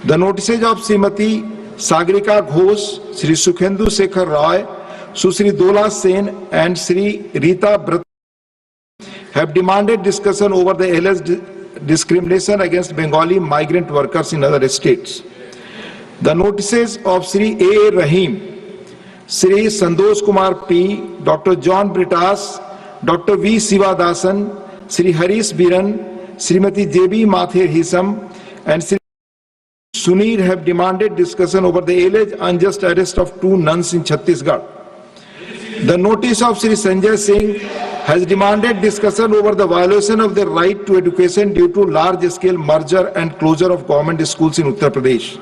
The notices of Srimati Sagarika Ghosh, Sri Sukhendu Shekhar Roy, Susri Dola Sen and Sri Rita Brat have demanded discussion over the alleged discrimination against Bengali migrant workers in other states. The notices of Sri A. Rahim, Sri Sandosh Kumar P., Dr. John Britas, Dr. V. Sivadasan, Sri Harish Biran, Srimati J.B. Mathur Hisam, and Sri Sunir have demanded discussion over the alleged unjust arrest of 2 nuns in Chhattisgarh. The notice of Sri Sanjay Singh has demanded discussion over the violation of their right to education due to large-scale merger and closure of government schools in Uttar Pradesh.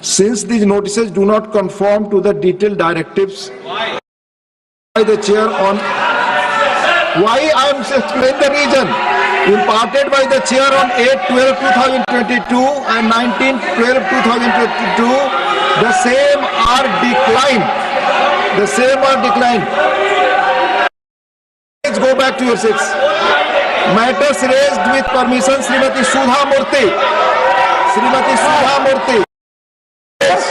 Since these notices do not conform to the detailed directives by the chair on why I am explaining the reason imparted by the chair on 8/12/2022 and 19/12/2022, the same are declined. The same are declined. Let's go back to your seats. Matters raised with permission, Srimati Sudha Murthy. Srimati Sudha Murthy. Let's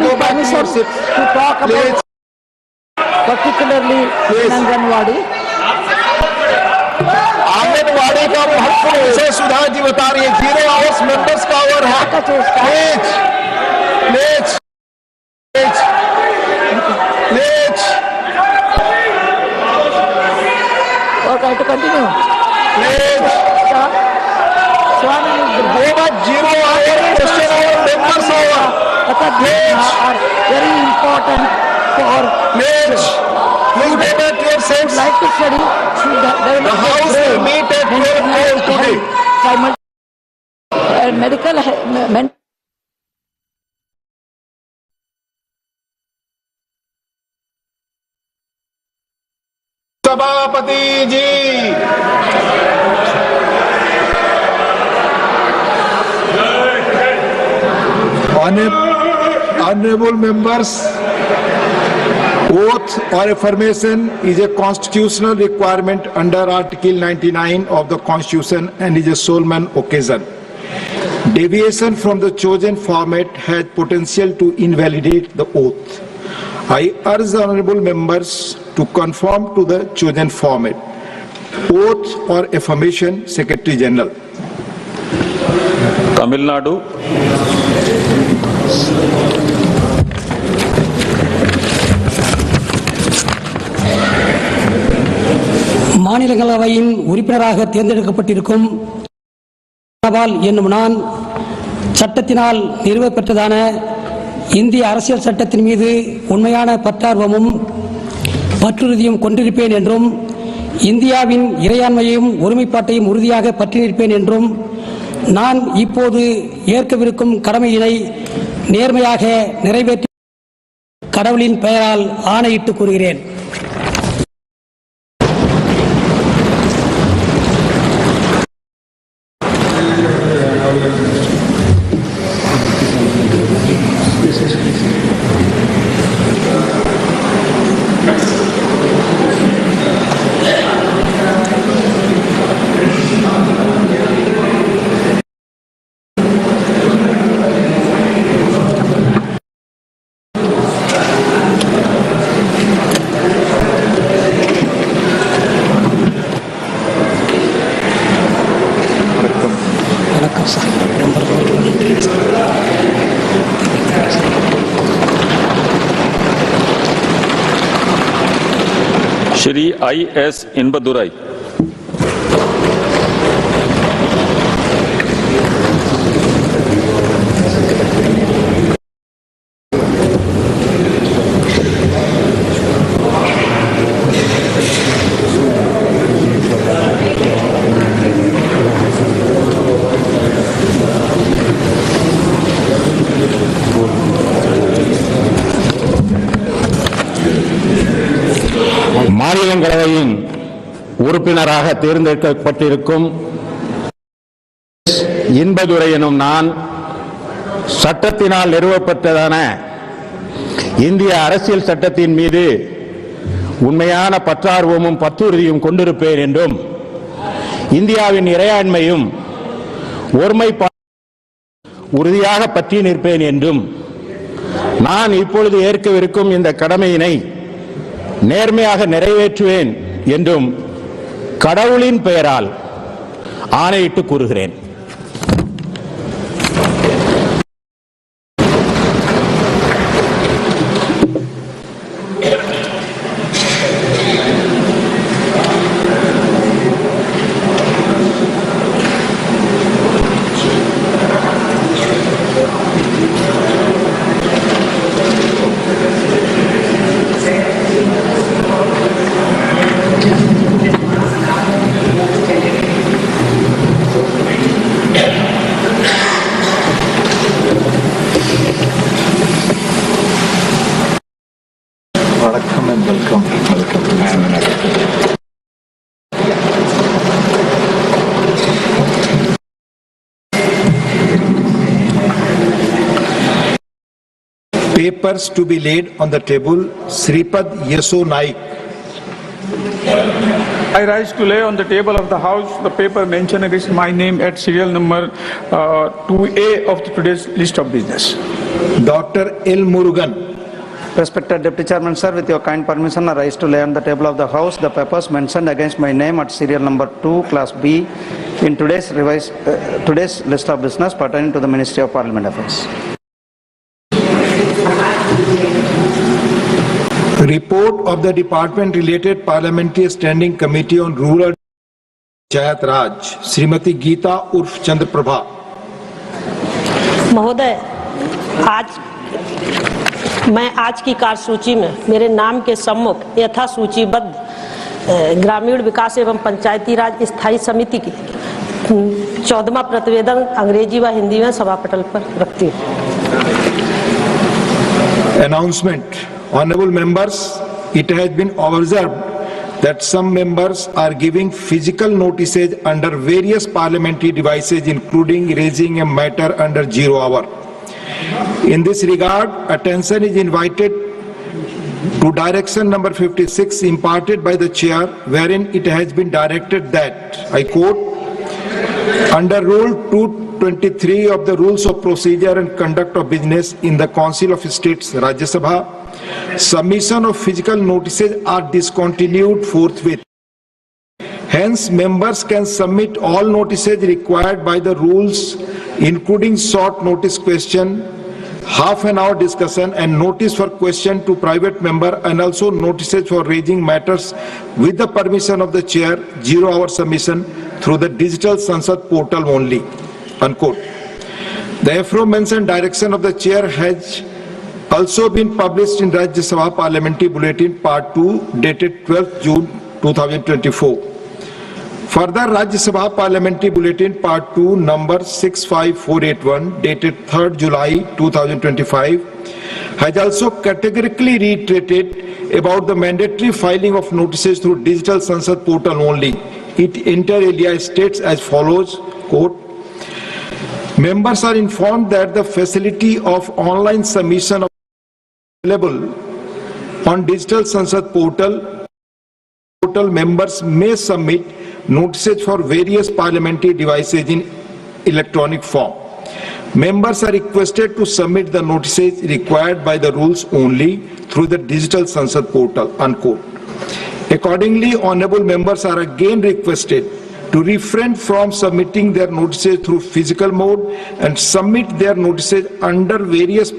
go back to your seats. To talk about particularly Anganwadi. Anganwadi का महत्वपूर्ण विषय सुधा जी बता रही है. 0 hours members का our है. Please please please please. Okay, to continue. Please. Swami, Over 0 hour question hour members hour. Please. Are very important for. Please. Please go back to your seats. Like to study. The house will meet at 12 noon today. Medical mental. सभापति जी. Honorable members, oath or affirmation is a constitutional requirement under Article 99 of the Constitution and is a solemn occasion. Deviation from the chosen format has potential to invalidate the oath. I urge the honorable members to conform to the chosen format. Oath or affirmation, Secretary General. Tamil Nadu. மாநிலங்களவையின் உறுப்பினராக தேர்ந்தெடுக்கப்பட்டிருக்கும் என்னும் நான் சட்டத்தினால் நிறுவப்பெற்றதான இந்திய அரசியல் சட்டத்தின் மீது உண்மையான பற்றார்வமும் பற்றுறுதியும் கொண்டிருப்பேன் என்றும் இந்தியாவின் இறையாண்மையையும் ஒருமைப்பாட்டையும் உறுதியாக பற்றி நிற்பேன் என்றும் நான் இப்போது ஏற்கவிருக்கும் கடமையினை நேர்மையாக நிறைவேற்றி கடவுளின் பெயரால் ஆணையிட்டு கூறுகிறேன். श्री I.S. Inbadurai. மாநிலங்களவையின் உறுப்பினராக தேர்ந்தெடுக்கப்பட்டிருக்கும் இன்பதுரை எனும் நான் சட்டத்தினால் நிறுவப்பட்டதான இந்திய அரசியல் சட்டத்தின் மீது உண்மையான பற்றார்வமும் பற்றுறுதியும் கொண்டிருப்பேன் என்றும் இந்தியாவின் இறையாண்மையும் உறுதியாக பற்றி நிற்பேன் என்றும் நான் இப்பொழுது ஏற்கவிருக்கும் இந்த கடமையினை நேர்மையாக நிறைவேற்றுவேன் என்றும் கடவுளின் பெயரால் ஆணையிட்டு கூறுகிறேன். Welcome and welcome. Papers to be laid on the table. Sripad Yeso Naik. I rise to lay on the table of the House the paper mentioned against my name at serial number 2A of today's list of business. Dr. L. Murugan. Respected Deputy Chairman, sir, with your kind permission, I rise to lay on the table of the House the papers mentioned against my name at serial number 2, Class B, in today's list of business pertaining to the Ministry of Parliament Affairs. Report of the Department-related Parliamentary Standing Committee on Rural Panchayat Raj, Srimati Geeta Urf Chandra Prabha. महोदय, मैं आज की कार्यसूची में मेरे नाम के सम्मुख यथा सूचीबद्ध ग्रामीण विकास एवं पंचायती राज स्थायी समिति की 14वां प्रतिवेदन अंग्रेजी व हिंदी में सभापटल पर रखती हूँ. Announcement. Honorable members, it has been observed that some members are giving physical notices under various parliamentary devices, including raising a matter under 0 hour. In this regard, attention is invited to direction number 56 imparted by the chair, wherein it has been directed that, I quote, under Rule 223 of the Rules of Procedure and Conduct of Business in the Council of States, Rajya Sabha, submission of physical notices are discontinued forthwith. Hence, members can submit all notices required by the rules, including short notice question, half an hour discussion and notice for question to private member, and also notices for raising matters with the permission of the chair, 0 hour submission through the digital Sansad portal only, unquote. The aforementioned direction of the chair has also been published in Rajya Sabha Parliamentary Bulletin Part 2 dated 12th June 2024. Further, Rajya Sabha Parliamentary Bulletin Part 2 number 65481 dated 3rd July 2025 has also categorically reiterated about the mandatory filing of notices through digital Sansad portal only. It inter alia states as follows, quote, members are informed that the facility of online submission of available on digital Sansad portal members may submit notices for various parliamentary devices in electronic form. Members are requested to submit the notices required by the rules only through the digital Sansad portal, unquote. Accordingly, honorable members are again requested to refrain from submitting their notices through physical mode and submit their notices under various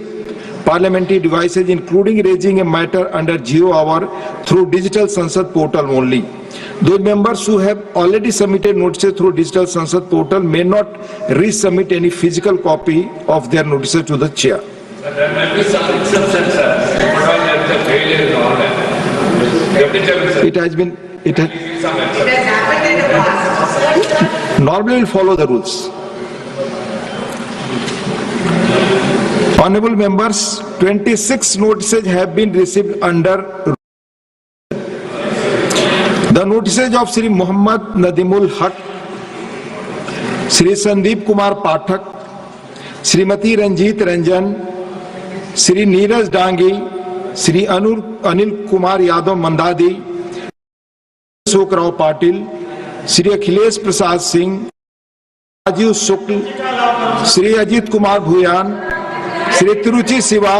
parliamentary devices, including raising a matter under 0 hour through digital Sansad portal only. Those members who have already submitted notices through digital Sansad portal may not resubmit any physical copy of their notices to the chair. There may be some exceptions, sir. But the failure is all that. It has been, it has happened in the past. Normally will follow the rules. Honorable members, 26 notices have been received under the notices of Sri Muhammad Nadimul Haq, Sri Sandeep Kumar Pathak, Srimati Ranjit Ranjan, Sri Neeraj Dangi, Sri Anil Kumar Yadav Mandadi, Ashok Rao Patil, Sri Akhilesh Prasad Singh, Rajiv Shukla, Shri Ajit Kumar Bhuyan, Shri Tiruchi Shiva,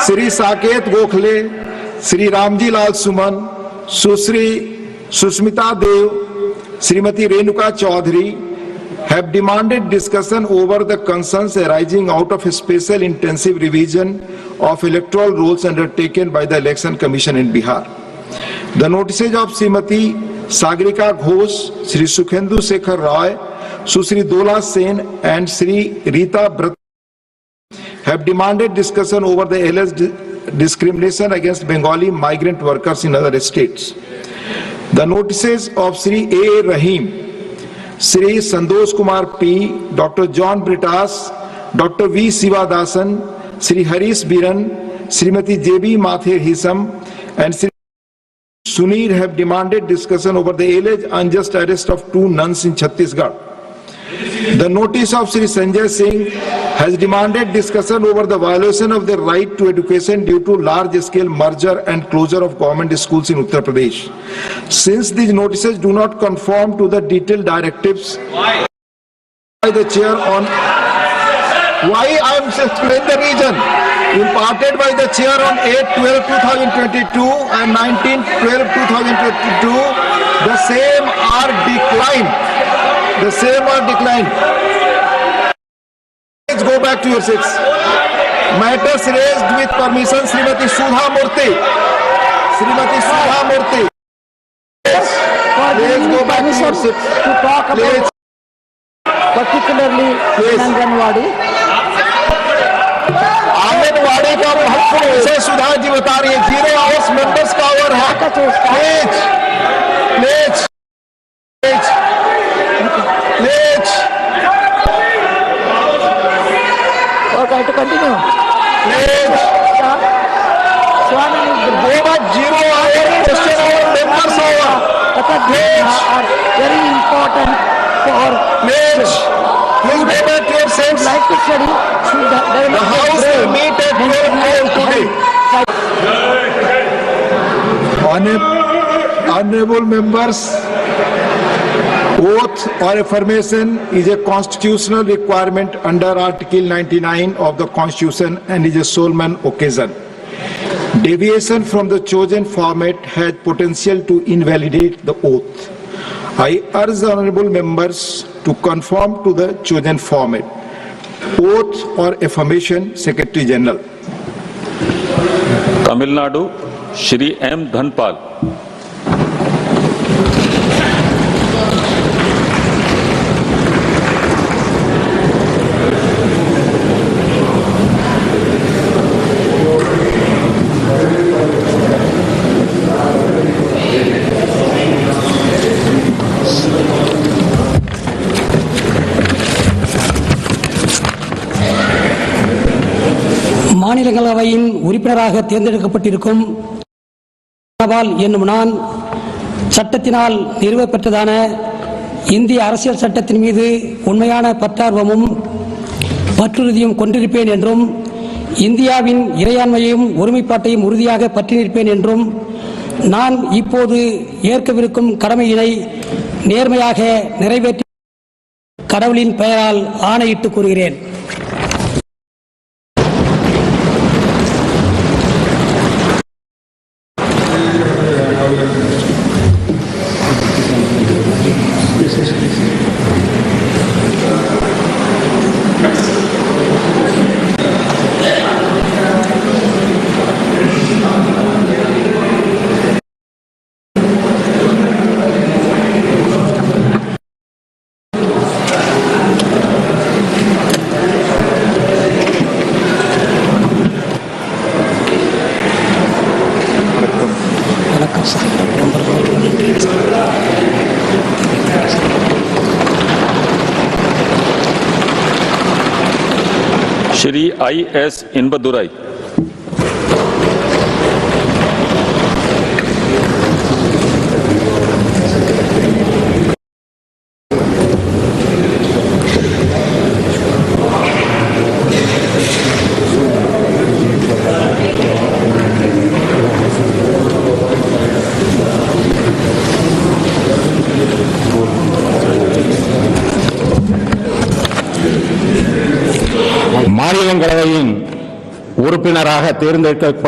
Shri Saket Gokhale, Shri Ramji Lal Suman, Sushri Sushmita Dev, Shrimati Renuka Chaudhary have demanded discussion over the concerns arising out of a special intensive revision of electoral rules undertaken by the Election Commission in Bihar. The notices of Srimati Sagrika Ghosh, Sri Sukhendu Sekhar Roy, Susri Dola Sen and Sri Rita Brat have demanded discussion over the alleged discrimination against Bengali migrant workers in other states. The notices of Sri A. Rahim, Sri Sandosh Kumar P, Dr. John Britas, Dr. V. Sivadasan, Sri Harish Biran, Srimati J.B. Mathur Hisam, and Sri Sunir have demanded discussion over the alleged unjust arrest of 2 nuns in Chhattisgarh. The notice of Sri Sanjay Singh has demanded discussion over the violation of the right to education due to large-scale merger and closure of government schools in Uttar Pradesh. Since these notices do not conform to the detailed directives by the chair on why I am explaining the reason imparted by the chair on 8/12/2022 and 19/12/2022, the same are declined. The same are declined. Let's go back to your seats. Matters raised with permission, Srimati Sudha Murthy. Srimati Sudha Murthy. Let's go back to your seats. To talk about particularly in Anganwadi. Anganwadi का महत्वपूर्ण विषय सुधा जी बता रही है. 0 hours members का over है. Please. Okay, to continue. Please. Swami, Go back 0 hour question hour members over. Please. Are very important for Please go back to your seats. like to study. The house will meet at 12 p.m. today. Honorable members, oath or affirmation is a constitutional requirement under Article 99 of the Constitution and is a solemn occasion. Deviation from the chosen format has potential to invalidate the oath. I urge the honorable members to conform to the chosen format. Oath or affirmation, Secretary General. Tamil Nadu, Shri M. Dhanpal. மாநிலங்களவையின் உறுப்பினராக தேர்ந்தெடுக்கப்பட்டிருக்கும் என்னும் நான் சட்டத்தினால் நிறுவப்பெற்றதான இந்திய அரசியல் சட்டத்தின் மீது உண்மையான பற்றார்வமும் பற்றுறுதியும் கொண்டிருப்பேன் என்றும் இந்தியாவின் இறையாண்மையையும் ஒருமைப்பாட்டையும் உறுதியாக பற்றி நிற்பேன் என்றும் நான் இப்போது ஏற்கவிருக்கும் கடமையினை நேர்மையாக நிறைவேற்றி கடவுளின் பெயரால் ஆணையிட்டு கூறுகிறேன். Shri I.S. Inbadurai. மாநிலங்களவையின் உறுப்பினராக தேர்ந்தெடுக்கப்பட்ட